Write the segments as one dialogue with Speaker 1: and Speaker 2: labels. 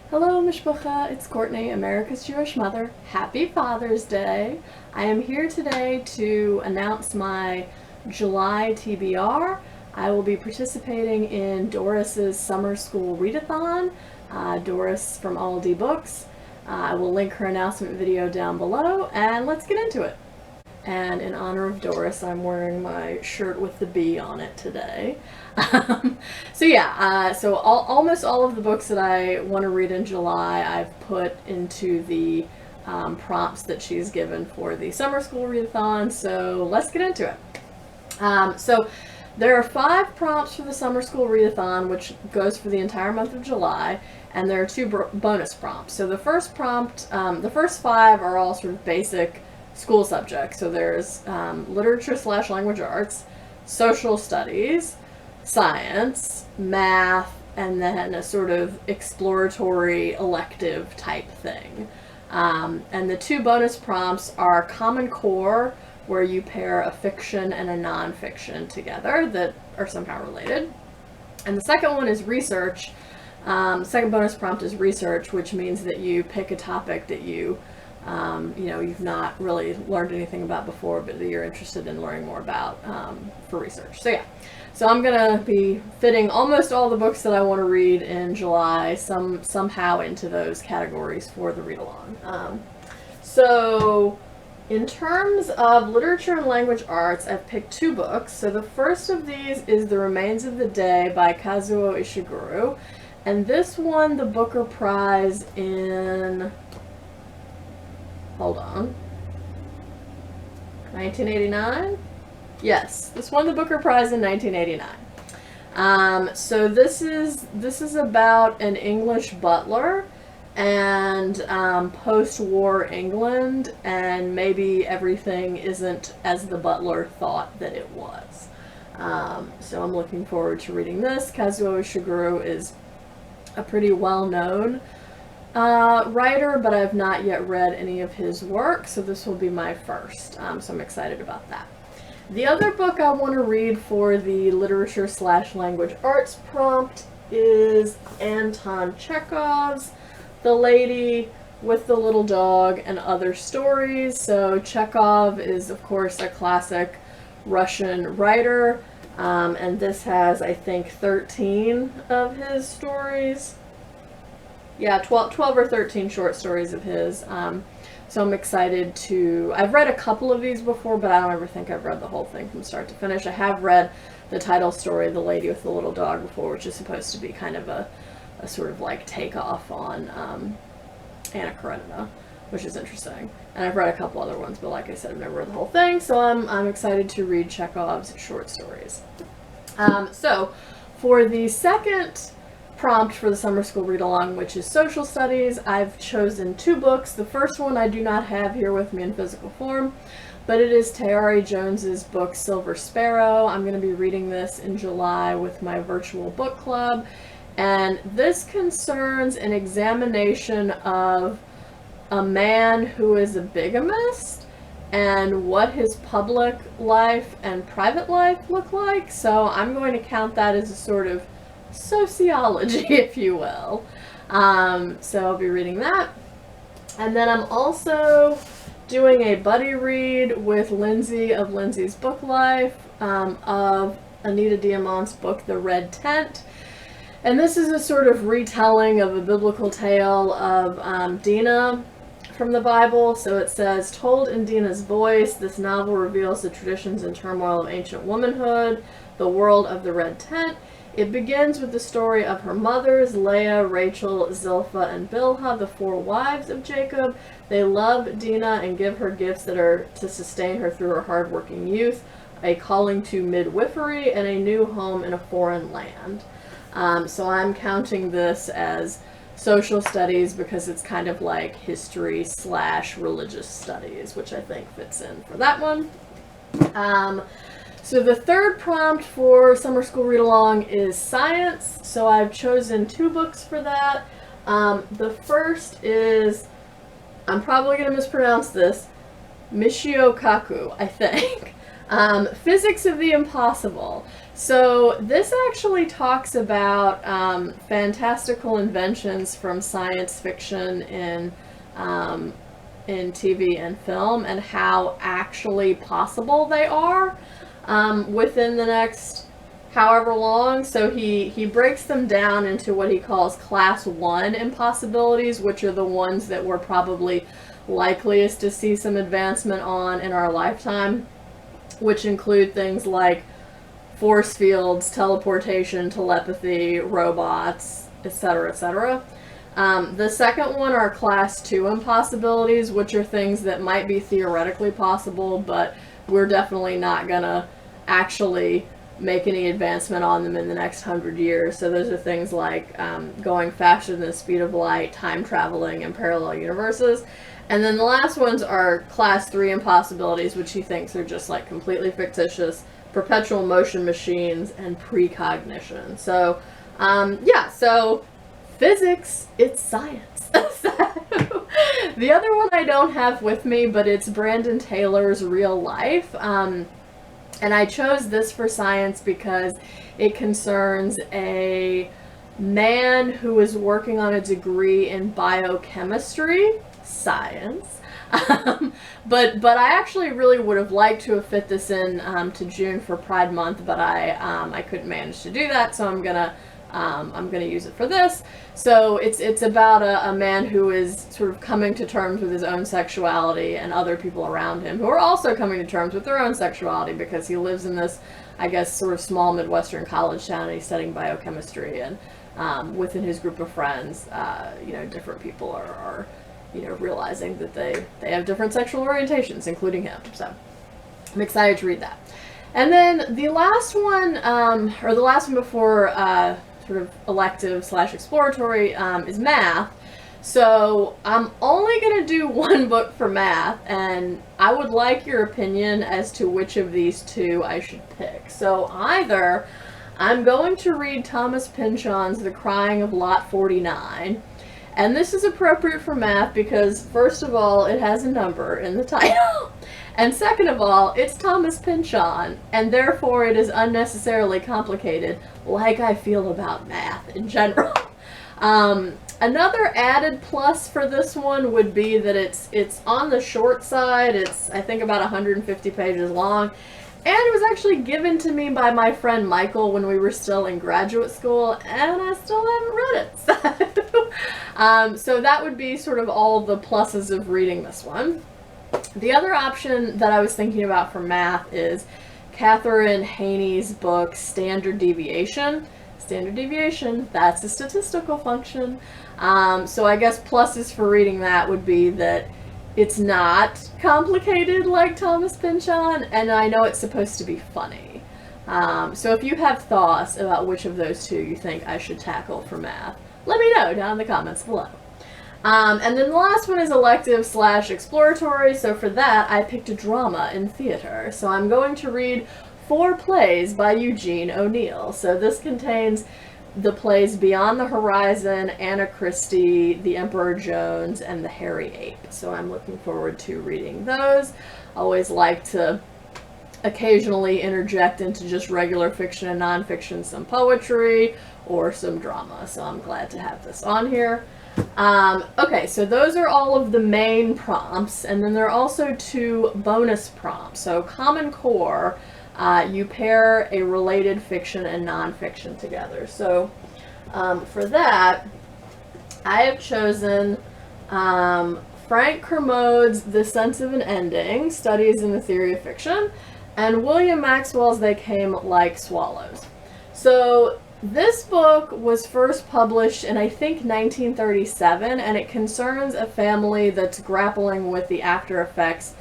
Speaker 1: Hello, Mishpacha. It's Courtney, America's Jewish mother. Happy Father's Day. I am here today to announce my July TBR. I will be participating in Doris's Summer School Readathon. Doris from All D Books. I will link her announcement video down below, and let's get into it. And in honor of Doris, I'm wearing my shirt with the B on it today. So almost all of the books that I want to read in July, I've put into the prompts that she's given for the Summer School Readathon, so let's get into it. So there are 5 prompts for the Summer School Readathon, which goes for the entire month of July, and there are 2 bonus prompts. So the first prompt, the first 5 are all sort of basic school subjects. So there's literature/language arts, social studies, science, math, and then a sort of exploratory elective type thing. And the 2 bonus prompts are Common Core, where you pair a fiction and a nonfiction together that are somehow related. And the second one is research. Second bonus prompt is research, which means that you pick a topic that you've not really learned anything about before, but that you're interested in learning more about for research. So I'm gonna be fitting almost all the books that I want to read in July somehow into those categories for the read along. So in terms of literature and language arts, I've picked 2 books. So the first of these is The Remains of the Day by Kazuo Ishiguro, and this won the Booker Prize in 1989? Yes, this won the Booker Prize in 1989. So this is about an English butler and post-war England, and maybe everything isn't as the butler thought that it was. So I'm looking forward to reading this. Kazuo Ishiguro is a pretty well-known writer, but I've not yet read any of his work, so this will be my first, so I'm excited about that. The other book I want to read for the literature/language arts prompt is Anton Chekhov's The Lady with the Little Dog and Other Stories. So Chekhov is, of course, a classic Russian writer, and this has, I think, 13 of his stories. Yeah, 12 or 13 short stories of his. So I'm excited to... I've read a couple of these before, but I don't ever think I've read the whole thing from start to finish. I have read the title story, The Lady with the Little Dog, before, which is supposed to be kind of a sort of like takeoff on Anna Karenina, which is interesting. And I've read a couple other ones, but like I said, I've never read the whole thing, so I'm excited to read Chekhov's short stories. So for the second prompt for the summer school read along, which is social studies, I've chosen 2 books. The first one I do not have here with me in physical form, but it is Tayari Jones's book Silver Sparrow. I'm going to be reading this in July with my virtual book club, and this concerns an examination of a man who is a bigamist and what his public life and private life look like. So I'm going to count that as a sort of sociology, if you will. So I'll be reading that. And then I'm also doing a buddy read with Lindsay of Lindsay's Book Life of Anita Diamant's book, The Red Tent. And this is a sort of retelling of a biblical tale of Dinah from the Bible. So it says, told in Dinah's voice, this novel reveals the traditions and turmoil of ancient womanhood, the world of the Red Tent. It begins with the story of her mothers, Leah, Rachel, Zilpah, and Bilhah, the 4 wives of Jacob. They love Dinah and give her gifts that are to sustain her through her hard-working youth, a calling to midwifery, and a new home in a foreign land. So I'm counting this as social studies because it's kind of like history/religious studies, which I think fits in for that one. So the third prompt for summer school read along is science. So I've chosen 2 books for that. The first is, I'm probably going to mispronounce this, Michio Kaku, I think. Physics of the Impossible. So this actually talks about fantastical inventions from science fiction in TV and film, and how actually possible they are within the next however long. So he breaks them down into what he calls class 1 impossibilities, which are the ones that we're probably likeliest to see some advancement on in our lifetime, which include things like force fields, teleportation, telepathy, robots, etc., etc. The second one are class 2 impossibilities, which are things that might be theoretically possible, but we're definitely not gonna actually make any advancement on them in the next 100 years. So those are things like going faster than the speed of light, time traveling, and parallel universes. And then the last ones are class 3 impossibilities, which he thinks are just like completely fictitious, perpetual motion machines, and precognition. So, yeah, so physics, it's science. So, the other one I don't have with me, but it's Brandon Taylor's Real Life. And I chose this for science because it concerns a man who is working on a degree in biochemistry, science. But I actually really would have liked to have fit this in to June for Pride Month, but I couldn't manage to do that, so I'm gonna use it for this. So it's about a man who is sort of coming to terms with his own sexuality, and other people around him who are also coming to terms with their own sexuality, because he lives in this, I guess, sort of small Midwestern college town, and he's studying biochemistry, and within his group of friends, you know, different people are you know, realizing that they have different sexual orientations, including him. So I'm excited to read that. And then the last one, or the last one before sort of elective / exploratory, is math. So I'm only going to do one book for math, and I would like your opinion as to which of these two I should pick. So either I'm going to read Thomas Pynchon's The Crying of Lot 49, and this is appropriate for math because, first of all, it has a number in the title, and second of all, it's Thomas Pynchon, and therefore it is unnecessarily complicated, like I feel about math in general. Another added plus for this one would be that it's on the short side. It's, I think, about 150 pages long, and it was actually given to me by my friend Michael when we were still in graduate school, and I still haven't read it. So that would be sort of all the pluses of reading this one. The other option that I was thinking about for math is Katherine Heiny book, Standard Deviation. Standard deviation, that's a statistical function. So I guess pluses for reading that would be that it's not complicated like Thomas Pynchon, and I know it's supposed to be funny. So if you have thoughts about which of those two you think I should tackle for math, let me know down in the comments below. And then the last one is elective / exploratory. So for that, I picked a drama in theater. So I'm going to read 4 plays by Eugene O'Neill. So this contains the plays Beyond the Horizon, Anna Christie, The Emperor Jones, and The Hairy Ape. So I'm looking forward to reading those. Always like to occasionally interject into just regular fiction and nonfiction some poetry or some drama. So I'm glad to have this on here. Okay, so those are all of the main prompts, and then there are also 2 bonus prompts. So Common Core, you pair a related fiction and nonfiction together. So for that, I have chosen Frank Kermode's The Sense of an Ending, Studies in the Theory of Fiction, and William Maxwell's They Came Like Swallows. So this book was first published in, I think, 1937, and it concerns a family that's grappling with the after effects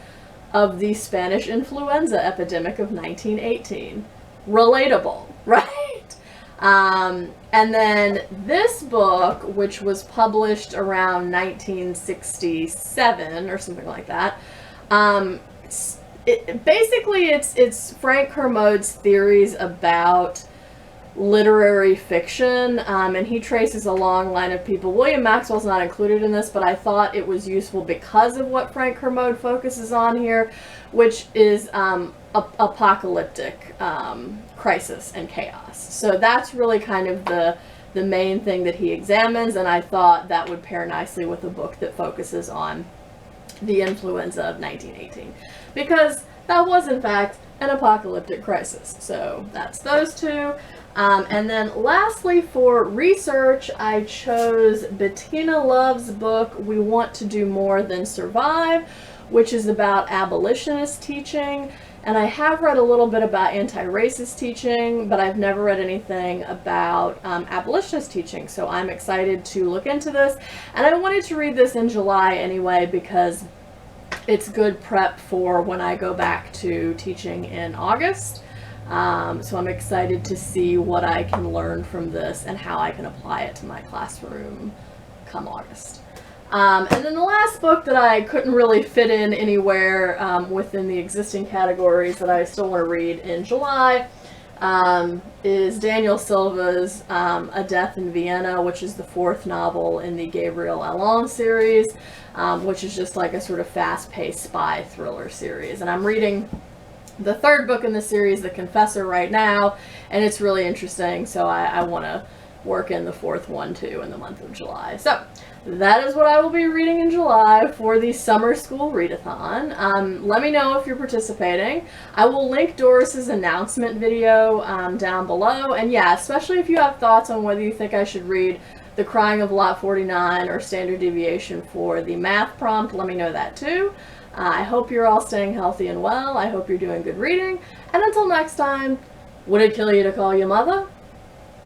Speaker 1: of the Spanish influenza epidemic of 1918. Relatable, right? And then this book, which was published around 1967 or something like that, basically it's Frank Kermode's theories about literary fiction, and he traces a long line of people. William Maxwell's not included in this, but I thought it was useful because of what Frank Kermode focuses on here, which is a apocalyptic crisis and chaos. So that's really kind of the main thing that he examines, and I thought that would pair nicely with a book that focuses on the influenza of 1918, because that was in fact an apocalyptic crisis. So that's those two. And then lastly, for research, I chose Bettina Love's book, We Want to Do More Than Survive, which is about abolitionist teaching. And I have read a little bit about anti-racist teaching, but I've never read anything about abolitionist teaching. So I'm excited to look into this. And I wanted to read this in July anyway, because it's good prep for when I go back to teaching in August. So I'm excited to see what I can learn from this and how I can apply it to my classroom come August. And then the last book that I couldn't really fit in anywhere within the existing categories that I still want to read in July is Daniel Silva's A Death in Vienna, which is the 4th novel in the Gabriel Allon series, which is just like a sort of fast-paced spy thriller series. And I'm reading the 3rd book in the series, The Confessor, right now, and it's really interesting, so I want to work in the 4th one too in the month of July. So that is what I will be reading in July for the Summer School Readathon. Let me know if you're participating. I will link Doris's announcement video down below, and yeah, especially if you have thoughts on whether you think I should read The Crying of Lot 49 or Standard Deviation for the math prompt, let me know that too. I hope you're all staying healthy and well. I hope you're doing good reading. And until next time, would it kill you to call your mother?